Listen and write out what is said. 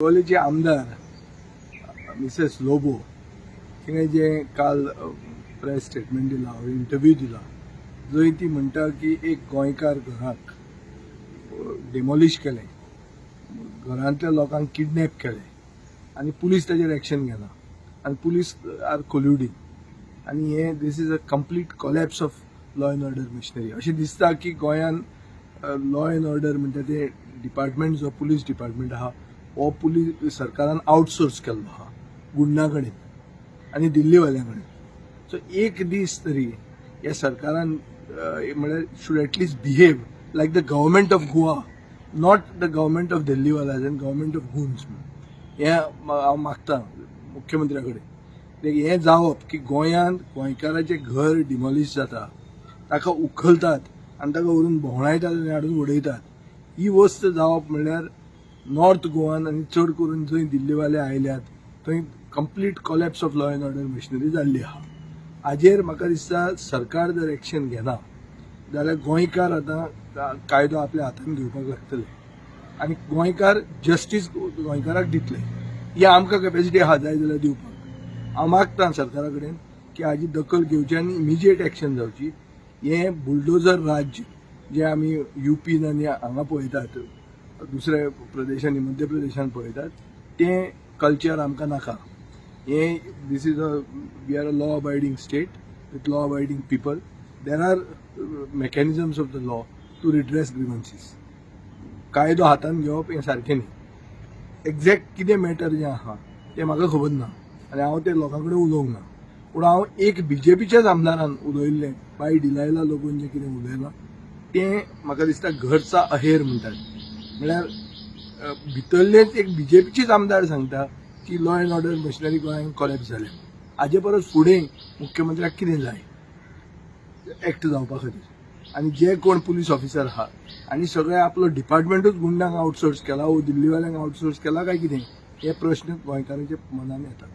शिवोलेचे आमदार मिसेस लोबो तिने जे काल प्रेस स्टेटमेंट दिला इंटरव्यू दिला जंय ती म्हणटा की एक गोंयकार घराक डिमॉलिश केले घरांतल्या लोकांक किडनॅप केले आणि पुलीस ताजेर एक्शन घेना आणि पुलीस आर कोल्युडिंग आणि हे this is a complete collapse of law and order missionary अशें दिसता की गोंयान लॉ अँड ऑर्डर म्हणटा ते डिपार्टमेंट जो पुलीस डिपार्टमेंट आहा हो पुलीस सरकारान आउटसोर्स केल्लो आहा गुंडा कडेन आनी दिल्लीवाल्यां कडेन सो एक दीस तरी ह्या सरकारान म्हळ्यार should at least behave like the government of Goa not the government of दिल्लीवाल्याज एंड गव्हर्मेंट ऑफ गुन्स हें हांव मागतां मुख्यमंत्र्या कडेन हें जावप की गोंयांत गोंयकाराचें घर डिमॉलिश जाता ताका उखलतात आनी ताका व्हरून भोंवडायतात आनी हाडून उडयतात ही वस्त जावप म्हणल्यार नॉर्थ गोवान आनी चड करून जंय दिल्लीवाले आयल्यात थंय complete collapse of law and order missionary जाल्ली आहा हाजेर म्हाका दिसता सरकार जर एक्शन घेना जाल्यार गोंयकार आतां कायदो आपल्या हातांत घेवपाक लागतले आनी गोंयकार जस्टीस गोंयकाराक दितले ही आमकां कॅपॅसिटी आहा जाय जाल्यार दिवपाक हांव मागतां सरकारा कडेन की हाजी दखल घेवची आनी इमिजिएट एक्शन जावची हें बुलडोजर राज्य जे आमी युपीन आनी हांगा पळयतात दुसऱ्या प्रदेशांनी मध्य प्रदेशान पळयतात तें कल्चर आमकां नाका हें this is we are a law abiding state with law abiding people there are mechanisms of the law to redress grievances कायदो हातान घेवप हें सारकें न्ही एक्झॅक्ट कितें मॅटर जें आहा तें म्हाका खबर ना आनी हांव तें लोकां कडेन उलोवंक ना पूण हांव एक बीजेपीच्याच आमदारान उलयल्लें बाय डिलायला लोगून जें कितें उलयलां तें म्हाका दिसता घरचा अहेर म्हणटात म्हळ्यार भितरलेच एक बीजेपीचेच आमदार सांगता की लॉ अँड ऑर्डर मशिनरी गोंयांत कोलॅप्स जाल्या हाजे परस फुडें मुख्यमंत्र्याक कितें जाय एक्ट जावपा खातीर आनी जे कोण पुलीस ऑफिसर आहा आनी सगळे आपलो डिपार्टमेंटूच गुंडांक आउटसोर्स केला वो दिल्लीवाल्यांक आउटसोर्स केला काय कितें हे प्रश्न गोंयकारांच्या मनान येतात.